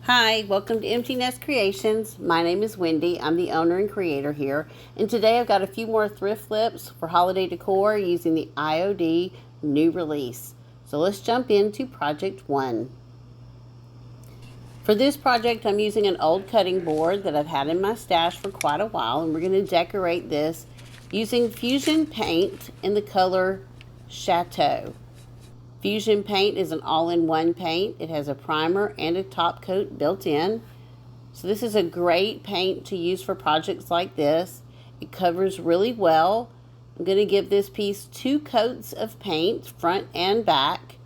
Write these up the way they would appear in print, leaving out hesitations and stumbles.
Hi, welcome to Empty Nest Creations. My name is Wendy. I'm the owner and creator here. And today I've got a few more thrift flips for holiday decor using the IOD new release. So let's jump into project 1. For this project, I'm using an old cutting board that I've had in my stash for quite a while, and we're going to decorate this using Fusion paint in the color Chateau. Fusion paint is an all-in-one paint. It has a primer and a top coat built in. So this is a great paint to use for projects like this. It covers really well. I'm going to give this piece 2 coats of paint, front and back,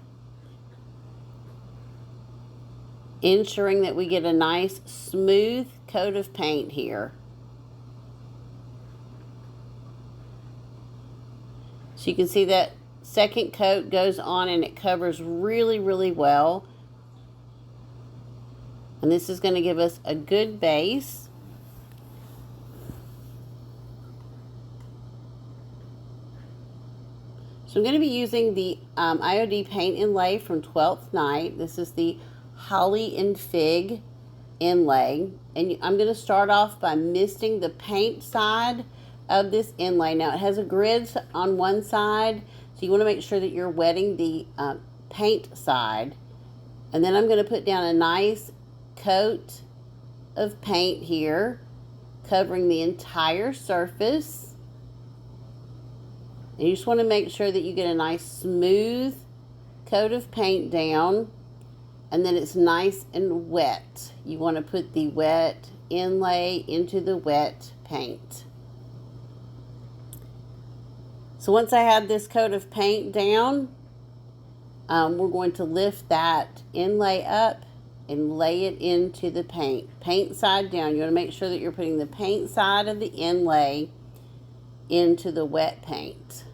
ensuring that we get a nice smooth coat of paint here. So you can see that second coat goes on and it covers really well. And this is going to give us a good base. So I'm going to be using the IOD paint inlay from 12th night. This is the Holly and Fig inlay. And I'm going to start off by misting the paint side of this inlay. Now it has a grid on one side, so you want to make sure that you're wetting the paint side. And then I'm going to put down a nice coat of paint here, covering the entire surface. And you just want to make sure that you get a nice smooth coat of paint down, and then it's nice and wet. You want to put the wet inlay into the wet paint. So once I have this coat of paint down, we're going to lift that inlay up and lay it into the paint. Paint side down. You want to make sure that you're putting the paint side of the inlay into the wet paint.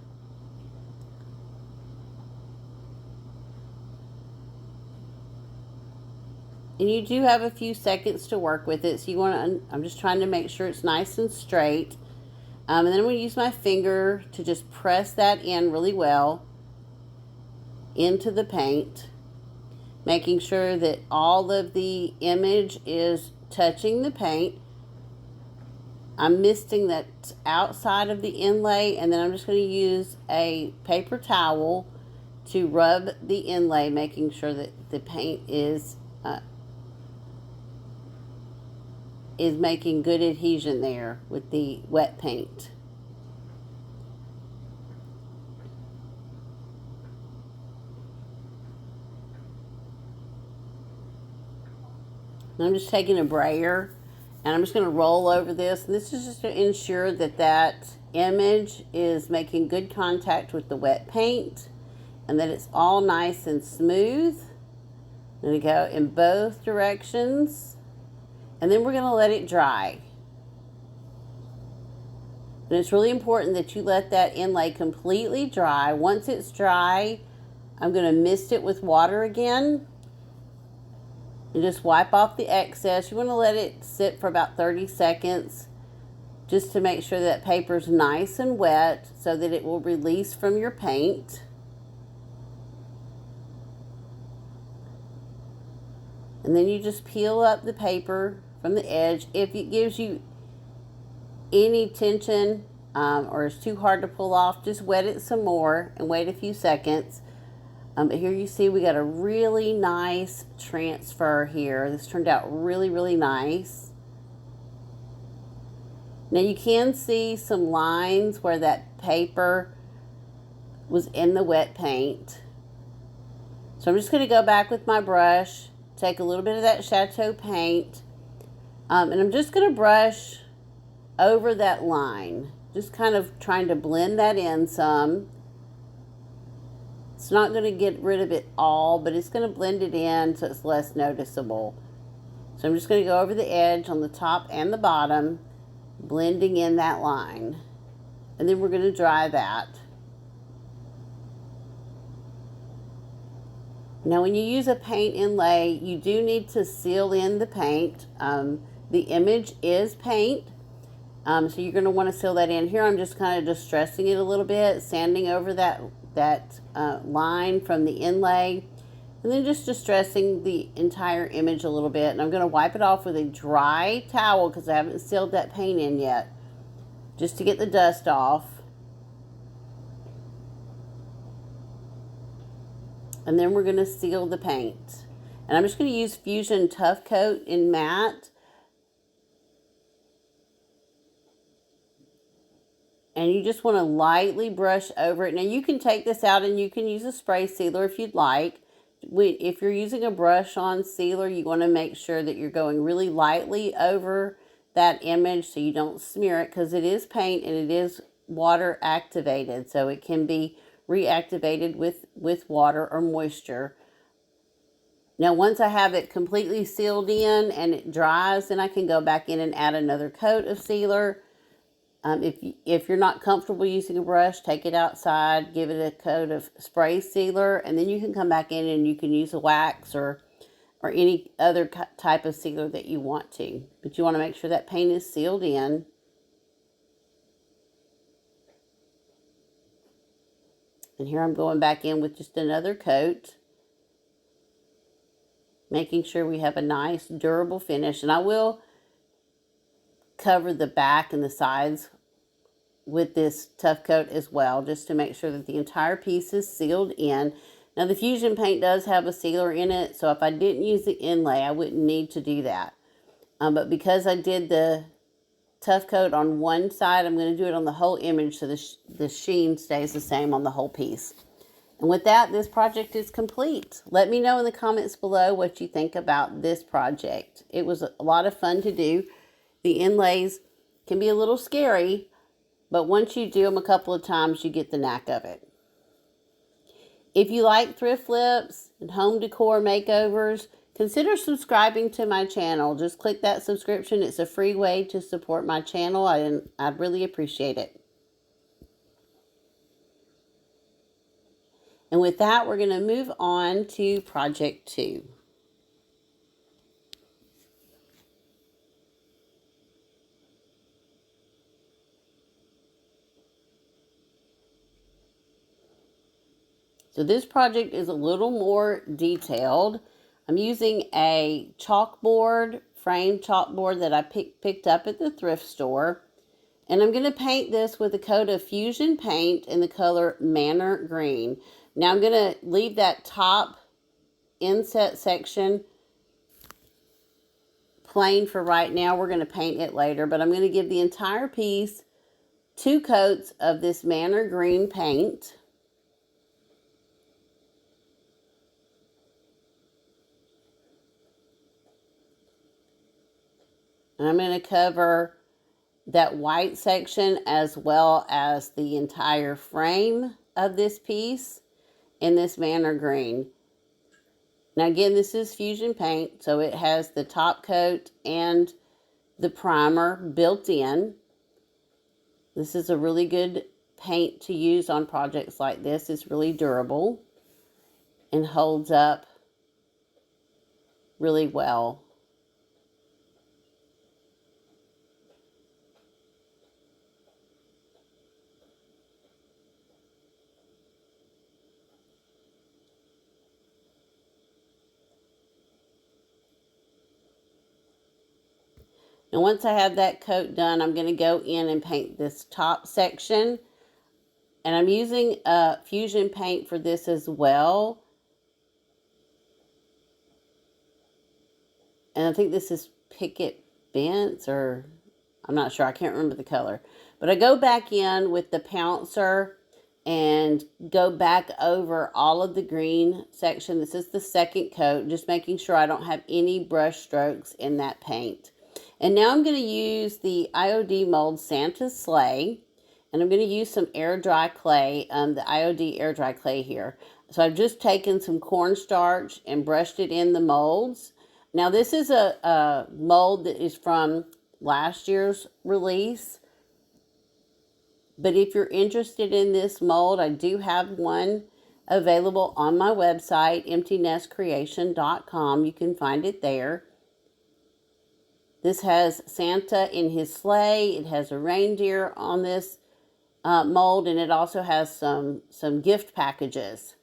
And you do have a few seconds to work with it. So you want to, I'm just trying to make sure it's nice and straight. And then I'm going to use my finger to just press that in really well into the paint, making sure that all of the image is touching the paint. I'm misting that outside of the inlay, and then I'm just going to use a paper towel to rub the inlay, making sure that the paint is making good adhesion there with the wet paint. And I'm just taking a brayer and I'm just going to roll over this. And this is just to ensure that that image is making good contact with the wet paint and that it's all nice and smooth. I'm going to go in both directions. And then we're going to let it dry. And it's really important that you let that inlay completely dry. Once it's dry, I'm going to mist it with water again. And just wipe off the excess. You want to let it sit for about 30 seconds just to make sure that paper's nice and wet so that it will release from your paint. And then you just peel up the paper from the edge. If it gives you any tension or is too hard to pull off, just wet it some more and wait a few seconds. But here you see we got a really nice transfer here. This turned out really nice. Now you can see some lines where that paper was in the wet paint. So I'm just going to go back with my brush, take a little bit of that Chateau paint, and I'm just going to brush over that line, just kind of trying to blend that in some. It's not going to get rid of it all, but it's going to blend it in so it's less noticeable. So I'm just going to go over the edge on the top and the bottom, blending in that line. And then we're going to dry that. Now when you use a paint inlay, you do need to seal in the paint. The image is paint, so you're going to want to seal that in. Here I'm just kind of distressing it a little bit, sanding over that line from the inlay, And then just distressing the entire image a little bit. And I'm going to wipe it off with a dry towel because I haven't sealed that paint in yet, just to get the dust off. And then we're going to seal the paint. And I'm just going to use Fusion Tough Coat in matte. And you just want to lightly brush over it. Now you can take this out and you can use a spray sealer if you'd like. If you're using a brush-on sealer, you want to make sure that you're going really lightly over that image so you don't smear it, because it is paint and it is water activated, so it can be reactivated with water or moisture. Now once I have it completely sealed in and it dries, then I can go back in and add another coat of sealer. If you're not comfortable using a brush, take it outside, give it a coat of spray sealer, and then you can come back in and you can use a wax or any other type of sealer that you want to. But you want to make sure that paint is sealed in. And here I'm going back in with just another coat, making sure we have a nice durable finish. And I will cover the back and the sides with this tough coat as well, just to make sure that the entire piece is sealed in. Now the Fusion paint does have a sealer in it, so if I didn't use the Inlay, I wouldn't need to do that. But because I did the tough coat on one side, I'm going to do it on the whole image so the sheen stays the same on the whole piece. And with that, this project is complete. Let me know in the comments below what you think about this project. It was a lot of fun to do. The inlays can be a little scary, but once you do them a couple of times, you get the knack of it. If you like thrift flips and home decor makeovers, consider subscribing to my channel. Just click that subscription. It's a free way to support my channel, and I'd really appreciate it. And with that, we're going to move on to project 2. So this project is a little more detailed. I'm using a chalkboard, framed chalkboard that I picked up at the thrift store. And I'm going to paint this with a coat of Fusion paint in the color Manor Green. Now I'm going to leave that top inset section plain for right now. We're going to paint it later, but I'm going to give the entire piece 2 coats of this Manor Green paint. And I'm going to cover that white section as well as the entire frame of this piece in this Manor Green. Now again, this is Fusion paint, so it has the top coat and the primer built in. This is a really good paint to use on projects like this. It's really durable and holds up really well. And once I have that coat done, I'm going to go in and paint this top section. And I'm using Fusion paint for this as well. And I think this is Picket Bents, or I'm not sure. I can't remember the color. But I go back in with the pouncer and go back over all of the green section. This is the second coat, just making sure I don't have any brush strokes in that paint. And now I'm going to use the IOD Moulds Santa's Sleigh, and I'm going to use some air dry clay, the IOD Air Dry Clay here. So I've just taken some cornstarch and brushed it in the molds. Now this is a mold that is from last year's release, but if you're interested in this mold, I do have one available on my website, emptynestcreation.com. You can find it there. This has Santa in his sleigh. It has a reindeer on this mold, and it also has some gift packages.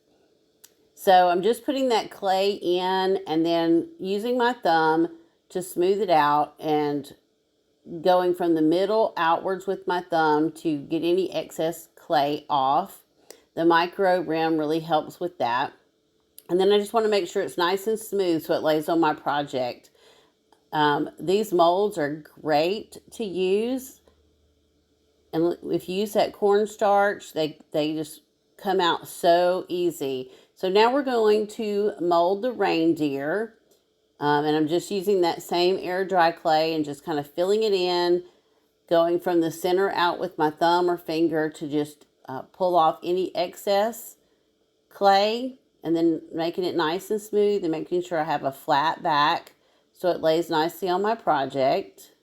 So I'm just putting that clay in and then using my thumb to smooth it out and going from the middle outwards with my thumb to get any excess clay off. The micro rim really helps with that. And then I just want to make sure it's nice and smooth so it lays on my project. These molds are great to use. And if you use that cornstarch, they just come out so easy. So now we're going to mold the reindeer. And I'm just using that same air dry clay and just kind of filling it in, going from the center out with my thumb or finger to just pull off any excess clay, and then making it nice and smooth and making sure I have a flat back so it lays nicely on my project.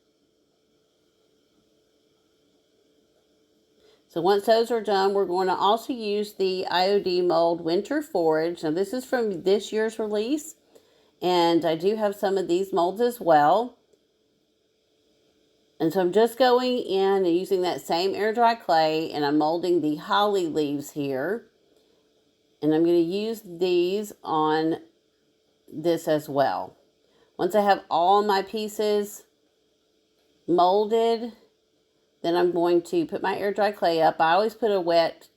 So once those are done, we're going to also use the IOD mold Winter Forage. Now this is from this year's release, and I do have some of these molds as well. And so I'm just going in and using that same air dry clay, and I'm molding the holly leaves here. And I'm going to use these on this as well. Once I have all my pieces molded, then I'm going to put my air dry clay up. I always put a wet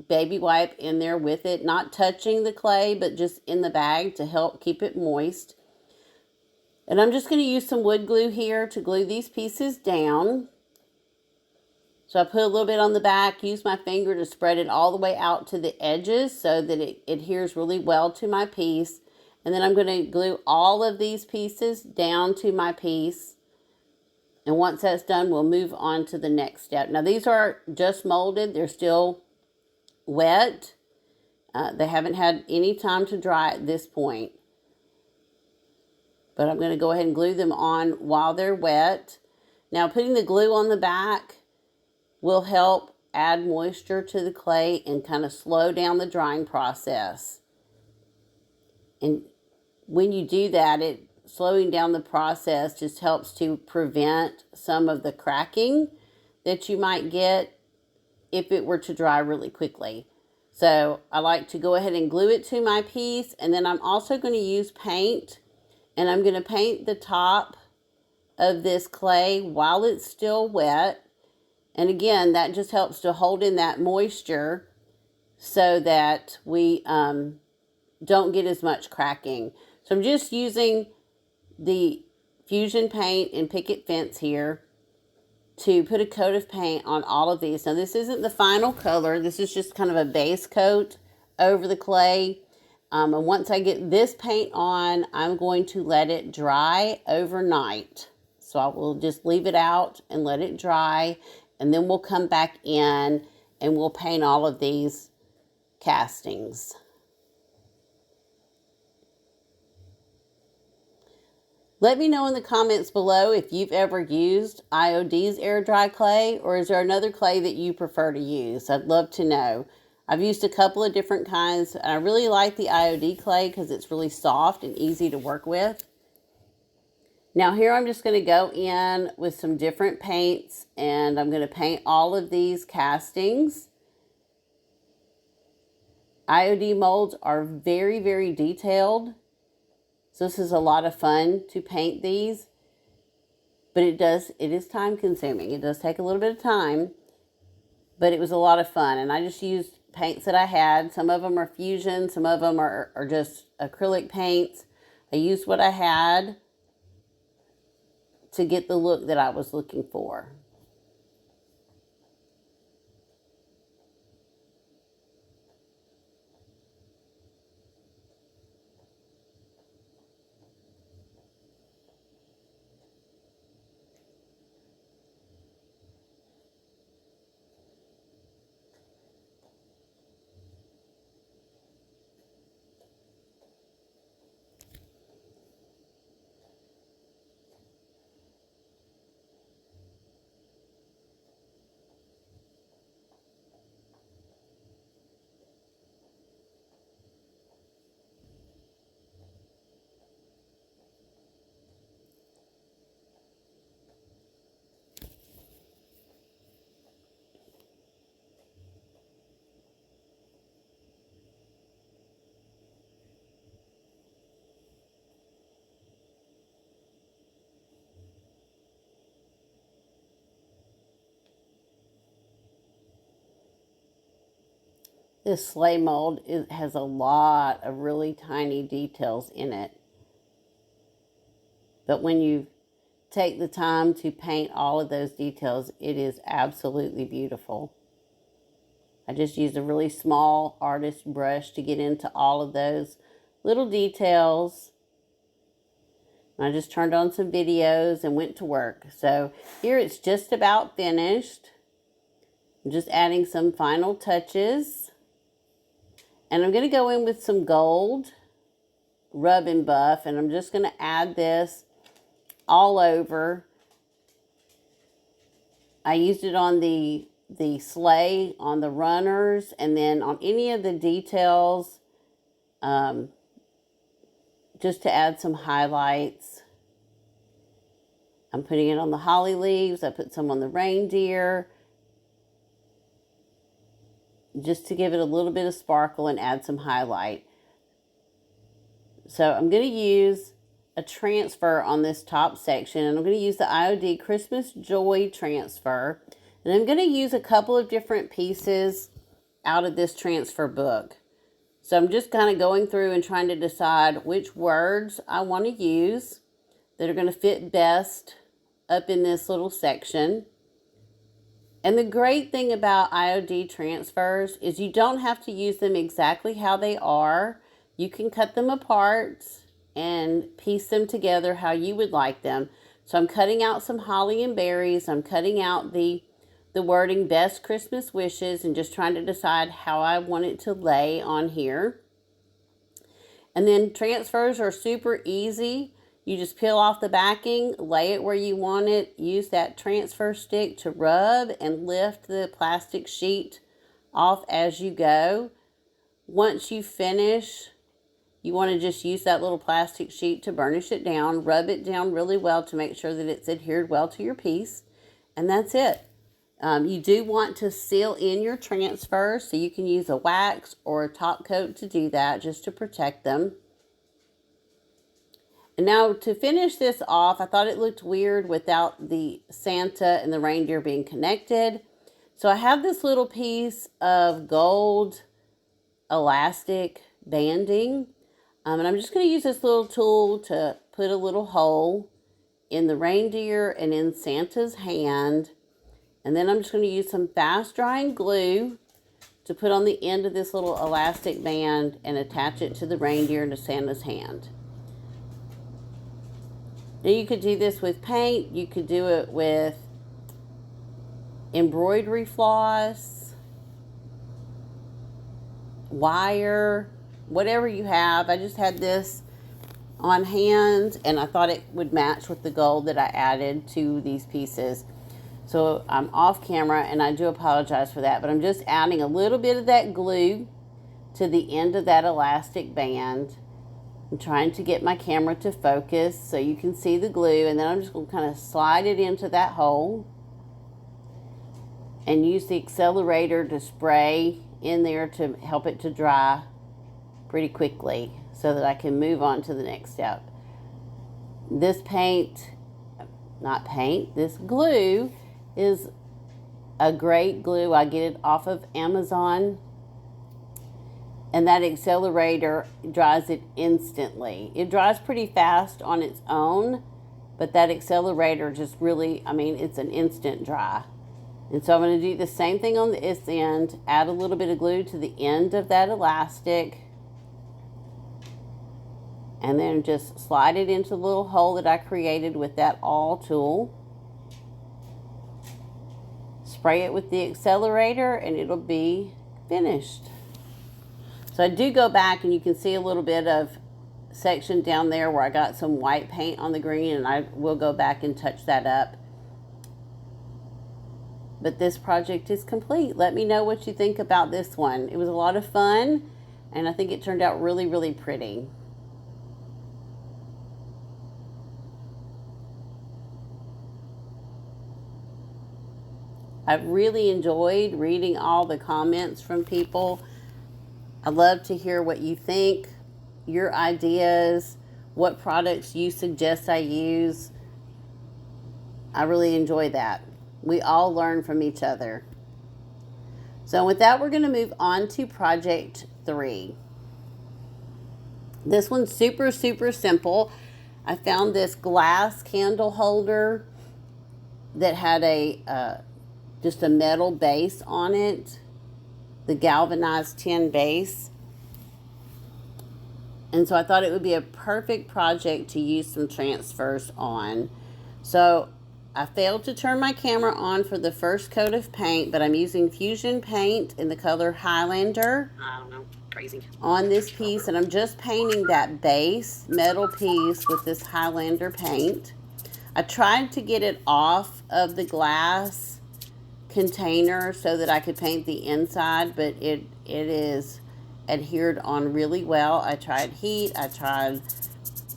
baby wipe in there with it, not touching the clay, but just in the bag to help keep it moist. And I'm just going to use some wood glue here to glue these pieces down. So I put a little bit on the back, use my finger to spread it all the way out to the edges so that it adheres really well to my piece. And then I'm going to glue all of these pieces down to my piece. And once that's done, we'll move on to the next step. Now these are just molded. They're still wet. They haven't had any time to dry at this point. But I'm going to go ahead and glue them on while they're wet. Now putting the glue on the back will help add moisture to the clay and kind of slow down the drying process. And when you do that, slowing down the process just helps to prevent some of the cracking that you might get if it were to dry really quickly. So I like to go ahead and glue it to my piece, and then I'm also going to use paint, and I'm going to paint the top of this clay while it's still wet. And again, that just helps to hold in that moisture so that we don't get as much cracking. So I'm just using the Fusion paint and Picket fence here to put a coat of paint on all of these. Now this isn't the final color. This is just kind of a base coat over the clay. And once I get this paint on, I'm going to let it dry overnight. So I will just leave it out and let it dry. And then we'll come back in and we'll paint all of these castings. Let me know in the comments below if you've ever used IOD's Air Dry Clay, or is there another clay that you prefer to use? I'd love to know. I've used a couple of different kinds. I really like the IOD clay because it's really soft and easy to work with. Now here I'm just going to go in with some different paints, and I'm going to paint all of these castings. IOD molds are very, very detailed. So this is a lot of fun to paint these, but it is time consuming. It does take a little bit of time, but it was a lot of fun. And I just used paints that I had. Some of them are Fusion, some of them are just acrylic paints. I used what I had to get the look that I was looking for. This sleigh mold has a lot of really tiny details in it. But when you take the time to paint all of those details, it is absolutely beautiful. I just used a really small artist brush to get into all of those little details. I just turned on some videos and went to work. So here it's just about finished. I'm just adding some final touches. And I'm going to go in with some gold rub and buff, and I'm just going to add this all over. I used it on the sleigh, on the runners, and then on any of the details, just to add some highlights. I'm putting it on the holly leaves. I put some on the reindeer, just to give it a little bit of sparkle and add some highlight. So I'm going to use a transfer on this top section, and I'm going to use the IOD Christmas Joy transfer, and I'm going to use a couple of different pieces out of this transfer book. So I'm just kind of going through and trying to decide which words I want to use that are going to fit best up in this little section. And the great thing about IOD transfers is you don't have to use them exactly how they are. You can cut them apart and piece them together how you would like them. So I'm cutting out some holly and berries. I'm cutting out the wording best Christmas wishes and just trying to decide how I want it to lay on here. And then transfers are super easy. You just peel off the backing, lay it where you want it, use that transfer stick to rub and lift the plastic sheet off as you go. Once you finish, you want to just use that little plastic sheet to burnish it down, rub it down really well to make sure that it's adhered well to your piece, and that's it. You do want to seal in your transfers, so you can use a wax or a top coat to do that, just to protect them. And now to finish this off, I thought it looked weird without the Santa and the reindeer being connected. So I have this little piece of gold elastic banding. And I'm just going to use this little tool to put a little hole in the reindeer and in Santa's hand. And then I'm just going to use some fast drying glue to put on the end of this little elastic band and attach it to the reindeer and to Santa's hand. Now you could do this with paint. You could do it with embroidery floss, wire, whatever you have. I just had this on hand and I thought it would match with the gold that I added to these pieces. So I'm off camera and I do apologize for that, but I'm just adding a little bit of that glue to the end of that elastic band. I'm trying to get my camera to focus so you can see the glue, and then I'm just going to kind of slide it into that hole and use the accelerator to spray in there to help it to dry pretty quickly so that I can move on to the next step. This this glue is a great glue. I get it off of Amazon, and that accelerator dries it instantly. It dries pretty fast on its own, but that accelerator just really, it's an instant dry. And so I'm going to do the same thing on this end, add a little bit of glue to the end of that elastic, and then just slide it into the little hole that I created with that awl tool. Spray it with the accelerator and it'll be finished. So I do go back and you can see a little bit of section down there where I got some white paint on the green, and I will go back and touch that up. But this project is complete. Let me know what you think about this one. It was a lot of fun and I think it turned out really, really pretty. I've really enjoyed reading all the comments from people. I love to hear what you think, your ideas, what products you suggest I use. I really enjoy that. We all learn from each other. So with that, we're going to move on to project 3. This one's super, super simple. I found this glass candle holder that had a just a metal base on it, the galvanized tin base. And so I thought it would be a perfect project to use some transfers on. So I failed to turn my camera on for the first coat of paint, but I'm using Fusion paint in the color Highlander. I don't know, crazy. On this piece, and I'm just painting that base metal piece with this Highlander paint. I tried to get it off of the glass container so that I could paint the inside, but it is adhered on really well. I tried heat, I tried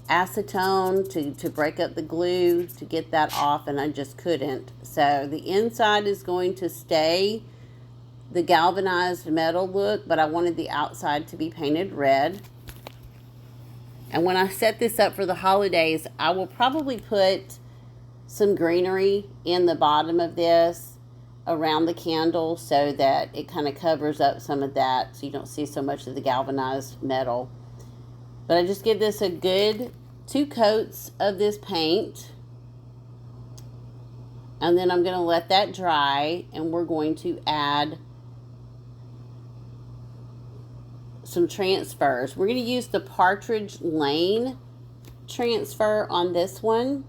acetone to break up the glue to get that off, and I just couldn't. So the inside is going to stay the galvanized metal look, but I wanted the outside to be painted red. And when I set this up for the holidays, I will probably put some greenery in the bottom of this around the candle so that it kind of covers up some of that so you don't see so much of the galvanized metal. But I just give this a good 2 coats of this paint, and then I'm going to let that dry, and we're going to add some transfers. We're going to use the Partridge Lane transfer on this one.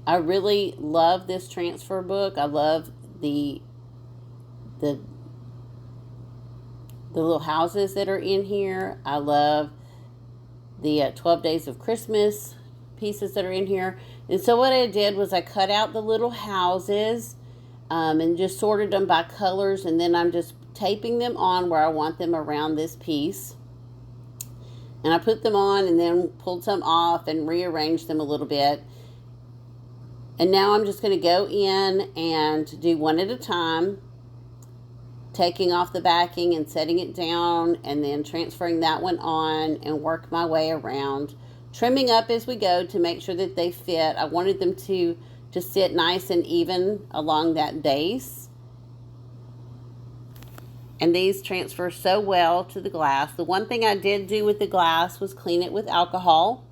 I really love this transfer book. I love the little houses that are in here. I love the 12 Days of Christmas pieces that are in here. And so what I did was I cut out the little houses and just sorted them by colors, and then I'm just taping them on where I want them around this piece. And I put them on and then pulled some off and rearranged them a little bit. And now I'm just going to go in and do one at a time, taking off the backing and setting it down, and then transferring that one on and work my way around, trimming up as we go to make sure that they fit. I wanted them to sit nice and even along that base. And these transfer so well to the glass. The one thing I did do with the glass was clean it with alcohol.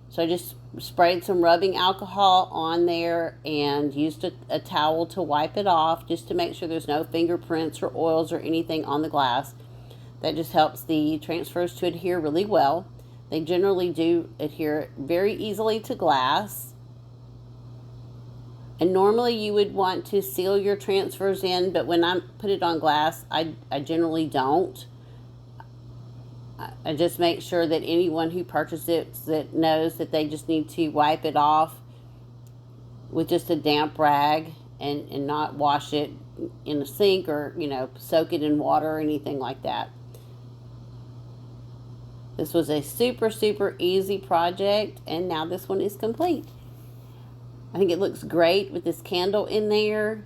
So I just sprayed some rubbing alcohol on there and used a towel to wipe it off, just to make sure there's no fingerprints or oils or anything on the glass. That just helps the transfers to adhere really well. They generally do adhere very easily to glass. And normally you would want to seal your transfers in, but when I put it on glass, I generally don't. I just make sure that anyone who purchases it knows that they just need to wipe it off with just a damp rag and not wash it in a sink or, soak it in water or anything like that. This was a super, super easy project, and now this one is complete. I think it looks great with this candle in there.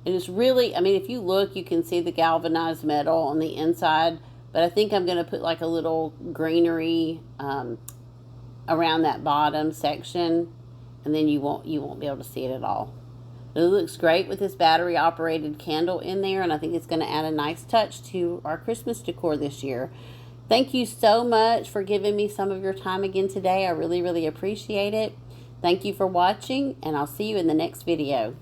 And it's really, if you look, you can see the galvanized metal on the inside. But I think I'm going to put like a little greenery around that bottom section, and then you won't be able to see it at all. But it looks great with this battery operated candle in there, and I think it's going to add a nice touch to our Christmas decor this year. Thank you so much for giving me some of your time again today. I really, really appreciate it. Thank you for watching, and I'll see you in the next video.